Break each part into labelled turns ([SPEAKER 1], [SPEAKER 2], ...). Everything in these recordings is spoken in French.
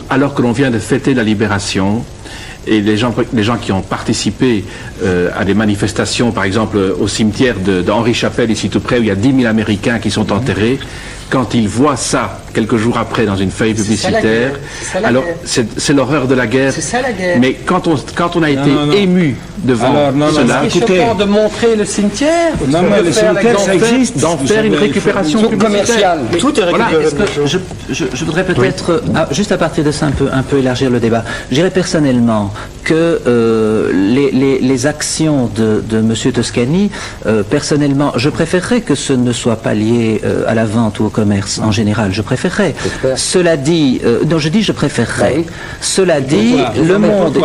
[SPEAKER 1] Alors que l'on vient de fêter la libération, et les gens qui ont participé à des manifestations, par exemple au cimetière d'Henri Chapelle, ici tout près, où il y a 10 000 Américains qui sont enterrés, quand ils voient ça quelques jours après dans une feuille publicitaire, alors c'est l'horreur de la guerre.
[SPEAKER 2] C'est ça la guerre.
[SPEAKER 1] Mais quand on a été ému devant cela,
[SPEAKER 2] c'est choquant de montrer le cimetière.
[SPEAKER 3] Non, mais le cimetière, ça existe.
[SPEAKER 1] D'en faire une récupération
[SPEAKER 2] commerciale.
[SPEAKER 3] Tout est récupéré.
[SPEAKER 4] Je voudrais peut-être, juste à partir de ça, un peu élargir le débat. Je dirais personnellement que les actions de M. Toscani, personnellement, je préférerais que ce ne soit pas lié à la vente ou au commerce en général. Je préférerais. Cela dit, non, je dis je préférerais. Oui. Cela dit, le monde...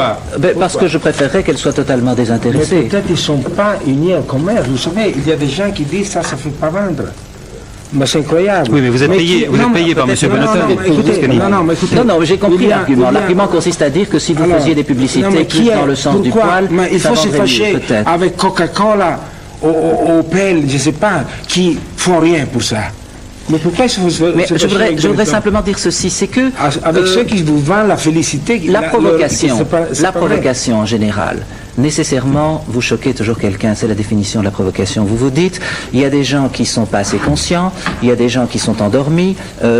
[SPEAKER 4] parce que je préférerais qu'elle soit totalement désintéressée.
[SPEAKER 3] Mais peut-être ils ne sont pas unis au commerce. Vous savez, il y a des gens qui disent ça ne fait pas vendre. Mais c'est incroyable.
[SPEAKER 5] Oui, mais vous êtes payé par M. Bonneton.
[SPEAKER 4] Non, j'ai compris l'argument. L'argument consiste à dire que si vous faisiez des publicités qui dans le sens du poil,
[SPEAKER 3] mais il faut se fâcher avec Coca-Cola, Opel, je ne sais pas, qui font rien pour ça. Mais pourquoi
[SPEAKER 4] je voudrais simplement dire ceci, c'est que...
[SPEAKER 3] Avec ceux qui vous vendent la félicité...
[SPEAKER 4] La provocation en général, nécessairement, vous choquez toujours quelqu'un, c'est la définition de la provocation. Vous vous dites, il y a des gens qui sont pas assez conscients, il y a des gens qui sont endormis,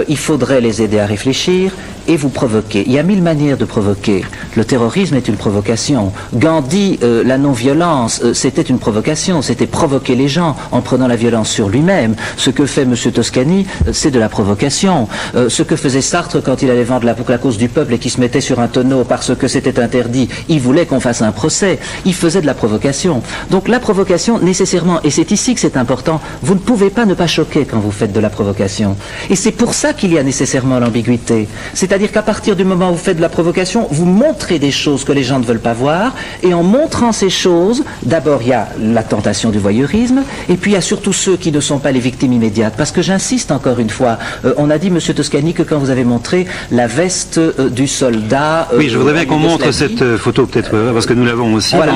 [SPEAKER 4] il faudrait les aider à réfléchir, et vous provoquez. Il y a 1000 manières de provoquer. Le terrorisme est une provocation. Gandhi, la non-violence, c'était une provocation, c'était provoquer les gens en prenant la violence sur lui-même. Ce que fait M. Toscani, c'est de la provocation. Ce que faisait Sartre quand il allait vendre pour la cause du peuple et qui se mettait sur un tonneau parce que c'était interdit, il voulait qu'on fasse un procès. Il faisait de la provocation. Donc la provocation, nécessairement, et c'est ici que c'est important, vous ne pouvez pas ne pas choquer quand vous faites de la provocation. Et c'est pour ça qu'il y a nécessairement l'ambiguïté. C'est-à-dire qu'à partir du moment où vous faites de la provocation, vous montrez des choses que les gens ne veulent pas voir, et en montrant ces choses, d'abord il y a la tentation du voyeurisme, et puis il y a surtout ceux qui ne sont pas les victimes immédiates. Parce que j'insiste encore une fois, on a dit, M. Toscani, que quand vous avez montré la veste du soldat...
[SPEAKER 5] oui, je voudrais bien qu'on montre cette photo, peut-être, parce que nous l'avons aussi.
[SPEAKER 4] Voilà,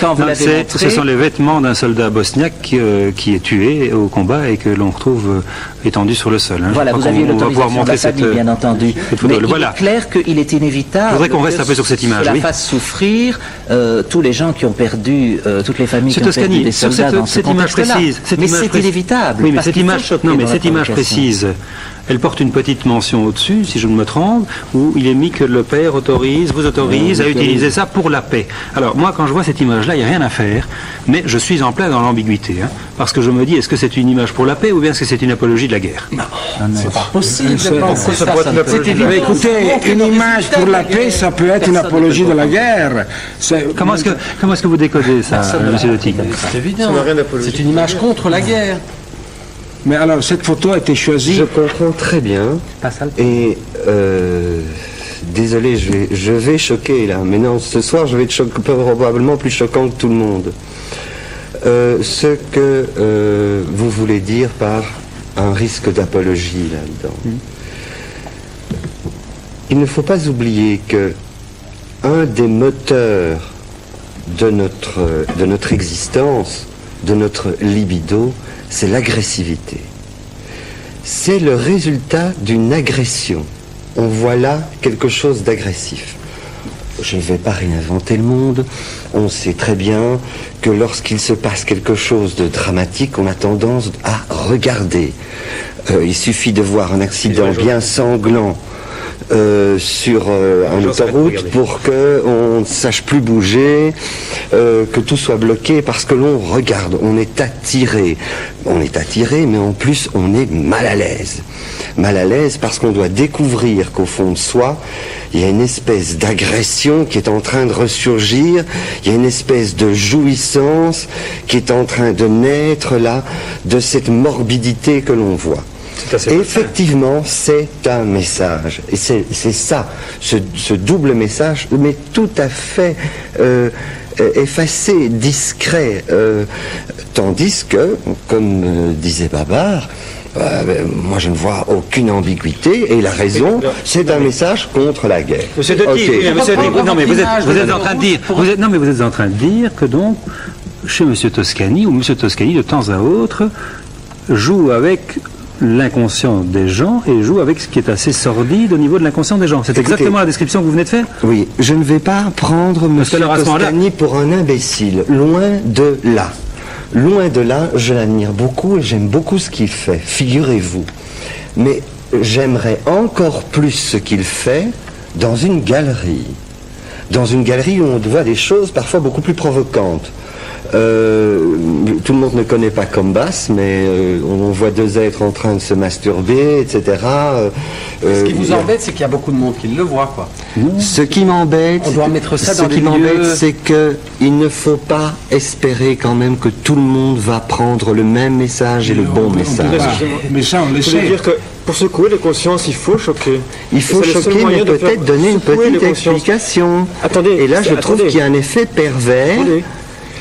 [SPEAKER 4] quand vous l'avez montré...
[SPEAKER 5] Ce sont les vêtements d'un soldat bosniaque qui est tué au combat et que l'on retrouve étendu sur le sol.
[SPEAKER 4] Voilà, vous aviez l'autorisation de la famille, bien entendu. Mais il est clair qu'il est inévitable.
[SPEAKER 5] Je voudrais qu'on reste un peu sur cette image.
[SPEAKER 4] Cela fasse souffrir tous les gens qui ont perdu, toutes les familles qui ont perdu des soldats dans ce contexte-là. Mais c'est inévitable.
[SPEAKER 5] Oui, mais cette image précise, elle porte une petite mention au-dessus, si je ne me trompe, où il est mis que le père vous autorise à utiliser ça pour la paix. Alors moi, quand je vois cette image-là, il n'y a rien à faire, mais je suis en plein dans l'ambiguïté, parce que je me dis, est-ce que c'est une image pour la paix ou bien est-ce que c'est une apologie de la guerre?
[SPEAKER 2] Non, c'est pas possible.
[SPEAKER 3] Écoutez, une image pour la paix, ça peut être une apologie de la guerre.
[SPEAKER 5] Comment est-ce que vous décodez ça, M. Lotti?
[SPEAKER 2] C'est évident. C'est une image contre la guerre.
[SPEAKER 3] Mais alors, cette photo a été choisie...
[SPEAKER 6] Je comprends très bien. Et désolé, je vais choquer là. Mais non, ce soir, je vais être probablement plus choquant que tout le monde. Ce que vous voulez dire par un risque d'apologie là-dedans. Il ne faut pas oublier que un des moteurs de notre existence, de notre libido, c'est l'agressivité. C'est le résultat d'une agression. On voit là quelque chose d'agressif. Je ne vais pas réinventer le monde. On sait très bien que lorsqu'il se passe quelque chose de dramatique, on a tendance à regarder. Il suffit de voir un accident bien sanglant sur une autoroute pour qu'on ne sache plus bouger, que tout soit bloqué parce que l'on regarde, on est attiré. On est attiré, mais en plus on est mal à l'aise. Mal à l'aise parce qu'on doit découvrir qu'au fond de soi, il y a une espèce d'agression qui est en train de ressurgir, il y a une espèce de jouissance qui est en train de naître là, de cette morbidité que l'on voit. Et effectivement, c'est un message. Et c'est ça, ce double message, mais tout à fait effacé, discret. Tandis que, comme disait Babar, moi je ne vois aucune ambiguïté, et la raison, c'est un message contre la guerre.
[SPEAKER 5] Monsieur Dotti, non mais vous êtes en train de dire, vous êtes en train de dire que donc, chez M. Toscani, ou M. Toscani de temps à autre, joue avec l'inconscient des gens et joue avec ce qui est assez sordide au niveau de l'inconscient des gens. C'est exactement la description que vous venez de faire?
[SPEAKER 6] Oui, je ne vais pas prendre M. Toscani pour un imbécile, loin de là. Loin de là, je l'admire beaucoup et j'aime beaucoup ce qu'il fait, figurez-vous. Mais j'aimerais encore plus ce qu'il fait dans une galerie. Dans une galerie où on voit des choses parfois beaucoup plus provocantes. Tout le monde ne connaît pas Combas, mais on voit deux êtres en train de se masturber, etc.
[SPEAKER 2] Ce qui vous embête, c'est qu'il y a beaucoup de monde qui le voit, quoi.
[SPEAKER 6] Ce qui m'embête,
[SPEAKER 2] on doit mettre ça dans
[SPEAKER 6] ce qui m'embête, c'est qu'il ne faut pas espérer quand même que tout le monde va prendre le même message et le bon message.
[SPEAKER 3] Mais ça, on le sait.
[SPEAKER 7] Dire que pour secouer les consciences, il faut choquer.
[SPEAKER 6] Il faut choquer, mais peut-être donner une petite explication.
[SPEAKER 7] Attendez,
[SPEAKER 6] et là, je trouve qu'il y a un effet pervers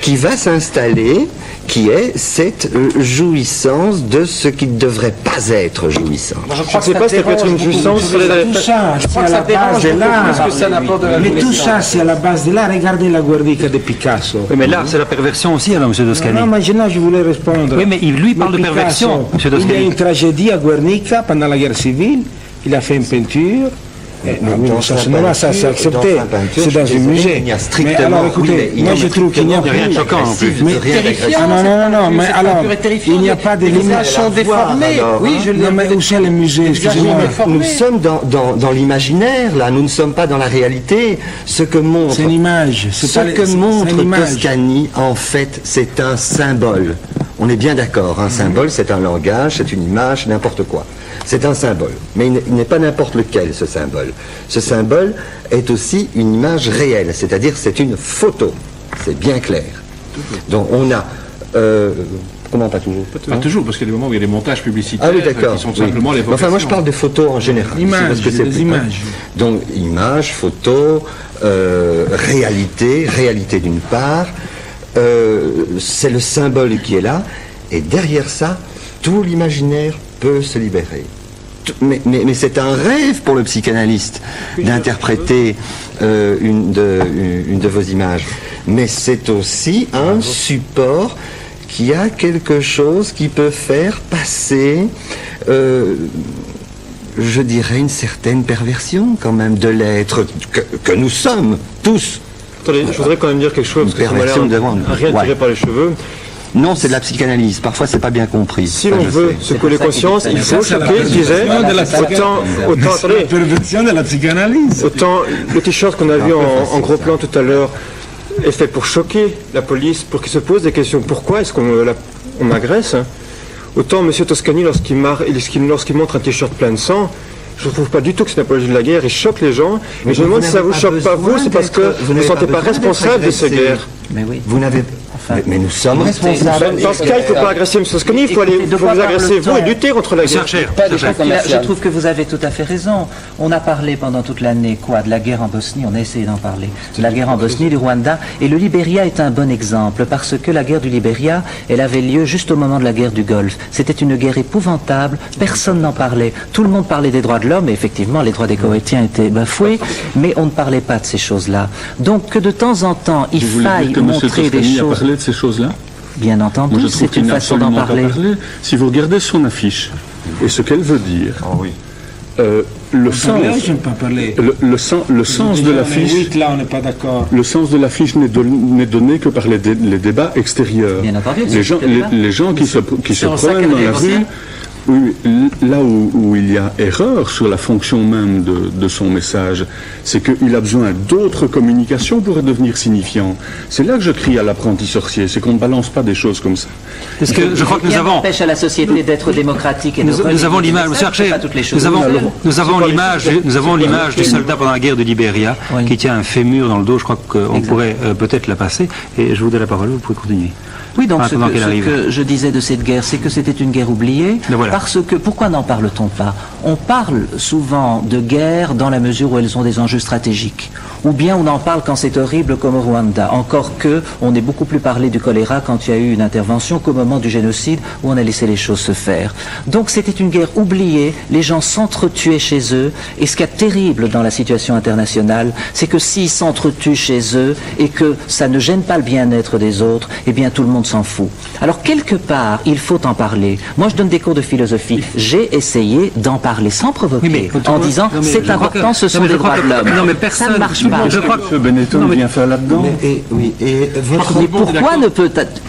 [SPEAKER 6] qui va s'installer, qui est cette jouissance de ce qui ne devrait pas être jouissance.
[SPEAKER 7] Je ne sais pas si ça peut être une jouissance.
[SPEAKER 3] Tout ça, c'est à la base de l'art. Mais tout ça, c'est à la base de l'art. Regardez la Guernica de Picasso.
[SPEAKER 5] Oui, mais l'art, c'est la perversion aussi, alors, M. Toscani.
[SPEAKER 3] Non, mais je voulais répondre.
[SPEAKER 5] Oui, mais lui parle de perversion, M. Toscani.
[SPEAKER 3] Il y a une tragédie à Guernica pendant la guerre civile. Il a fait une peinture. Ça c'est accepté, c'est dans un musée. Mais alors écoutez, moi je trouve qu'il n'y a
[SPEAKER 5] rien de choquant en plus.
[SPEAKER 3] Mais terrifiant, non, mais alors, il n'y a pas de
[SPEAKER 2] images sont déformées. Oui, je l'ai.
[SPEAKER 3] Mais où c'est le musée? Excusez-moi.
[SPEAKER 6] Nous sommes dans l'imaginaire, là, nous ne sommes pas dans la réalité. Ce que montre.
[SPEAKER 3] C'est une image.
[SPEAKER 6] Ce que montre Toscani, en fait, c'est un symbole. On est bien d'accord, un symbole, c'est un langage, c'est une image, n'importe quoi. C'est un symbole, mais il n'est pas n'importe lequel, ce symbole. Ce symbole est aussi une image réelle, c'est-à-dire c'est une photo. C'est bien clair. Donc on a... comment pas toujours?
[SPEAKER 1] Pas toujours, parce qu'il y a des moments où il y a des montages publicitaires qui sont simplement les vocations.
[SPEAKER 6] Enfin, moi je parle de photos en général.
[SPEAKER 3] Des images.
[SPEAKER 6] Donc images, photos, réalité d'une part, c'est le symbole qui est là, et derrière ça, tout l'imaginaire peut se libérer. Mais c'est un rêve pour le psychanalyste d'interpréter une de vos images. Mais c'est aussi un support qui a quelque chose qui peut faire passer, je dirais, une certaine perversion quand même de l'être que nous sommes tous.
[SPEAKER 7] Attendez, je voudrais quand même dire quelque chose, parce que ça m'a l'air rien tiré par les cheveux.
[SPEAKER 6] Non, c'est de la psychanalyse. Parfois, c'est pas bien compris.
[SPEAKER 7] Si l'on veut secouer les consciences, il faut choquer, je disais.
[SPEAKER 3] Autant perversion de la psychanalyse.
[SPEAKER 7] Autant le t-shirt qu'on a vu en gros plan tout à l'heure est fait pour choquer la police, pour qu'ils se posent des questions. Pourquoi est-ce qu'on m'agresse? Autant M. Toscani, lorsqu'il montre un t-shirt plein de sang, je ne trouve pas du tout que c'est une apologie de la guerre. Il choque les gens. Mais je me demande si ça ne vous choque pas, vous, c'est parce que vous ne vous sentez pas responsable de ces guerres.
[SPEAKER 4] Mais oui.
[SPEAKER 6] Vous n'avez... Mais nous sommes responsables.
[SPEAKER 7] Dans ce cas, il ne faut pas agresser M. Toscani, il faut vous agresser vous et lutter contre la guerre.
[SPEAKER 4] Je trouve que vous avez tout à fait raison. On a parlé pendant toute l'année, de la guerre en Bosnie, on a essayé d'en parler. De la guerre en Bosnie, du Rwanda, et le Libéria est un bon exemple, parce que la guerre du Libéria, elle avait lieu juste au moment de la guerre du Golfe. C'était une guerre épouvantable, personne n'en parlait. Tout le monde parlait des droits de l'homme, et effectivement, les droits des Koweïtiens étaient bafoués, mais on ne parlait pas de ces choses-là. Donc que de temps en temps, il faille montrer des choses...
[SPEAKER 1] de ces choses-là?
[SPEAKER 4] Bien entendu, c'est une façon d'en parler.
[SPEAKER 1] Si vous regardez son affiche et ce qu'elle veut dire, le sens de l'affiche,
[SPEAKER 3] là on n'est pas d'accord.
[SPEAKER 1] Le sens de l'affiche n'est donné que par les débats extérieurs.
[SPEAKER 4] Bien entendu,
[SPEAKER 1] les gens qui se promènent dans la rue. Oui, là où il y a erreur sur la fonction même de son message, c'est qu'il a besoin d'autres communications pour devenir signifiant. C'est là que je crie à l'apprenti sorcier, c'est qu'on ne balance pas des choses comme ça.
[SPEAKER 5] Parce que je crois que nous avons...
[SPEAKER 4] empêche à la société d'être démocratique et
[SPEAKER 5] nous avons l'image, M. Archer, nous avons l'image du soldat pendant la guerre de Libéria, qui tient un fémur dans le dos, je crois qu'on pourrait peut-être la passer, et je vous donne la parole, vous pouvez continuer.
[SPEAKER 4] Oui, donc ce que je disais de cette guerre, c'est que c'était une guerre oubliée, parce que, pourquoi n'en parle-t-on pas? On parle souvent de guerre dans la mesure où elles ont des enjeux stratégiques, ou bien on en parle quand c'est horrible comme au Rwanda, encore que on est beaucoup plus parlé du choléra quand il y a eu une intervention qu'au moment du génocide où on a laissé les choses se faire. Donc c'était une guerre oubliée, les gens s'entretuaient chez eux, et ce qui est terrible dans la situation internationale, c'est que s'ils s'entretuent chez eux et que ça ne gêne pas le bien-être des autres, eh bien tout le monde s'en fout. Alors quelque part, il faut en parler. Moi je donne des cours de philosophie philosophie. J'ai essayé d'en parler sans provoquer, en disant c'est important, ce sont des droits de l'homme.
[SPEAKER 5] Non, mais personne
[SPEAKER 4] ça ne marche pas.
[SPEAKER 1] Je crois que M. Benetton vient faire là-dedans.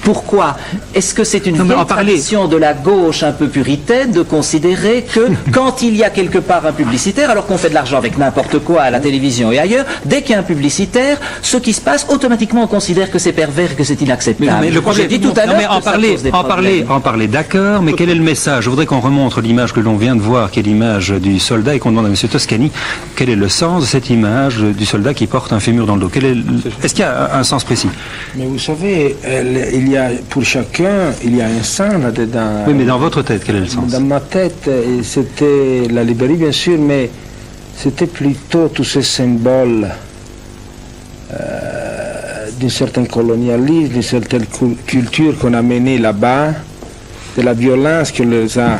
[SPEAKER 4] Pourquoi est-ce que c'est une vieille tradition de la gauche un peu puritaine de considérer que quand il y a quelque part un publicitaire, alors qu'on fait de l'argent avec n'importe quoi à la télévision et ailleurs, dès qu'il y a un publicitaire, ce qui se passe, automatiquement on considère que c'est pervers et que c'est inacceptable.
[SPEAKER 5] Mais le problème,
[SPEAKER 4] j'ai dit tout à l'heure
[SPEAKER 5] en parler, d'accord, mais quel est le message? Je voudrais qu'on remontre l'image que l'on vient de voir, qui est l'image du soldat, et qu'on demande à M. Toscani quel est le sens de cette image du soldat qui porte un fémur dans le dos. Est-ce qu'il y a un sens précis?
[SPEAKER 3] Mais vous savez, il y a pour chacun, il y a un sens là-dedans.
[SPEAKER 5] Oui, mais dans votre tête, quel est le sens?
[SPEAKER 3] Dans ma tête, c'était la librairie, bien sûr, mais c'était plutôt tous ces symboles d'un certain colonialisme, d'une certaine culture qu'on a menée là-bas, de la violence que les a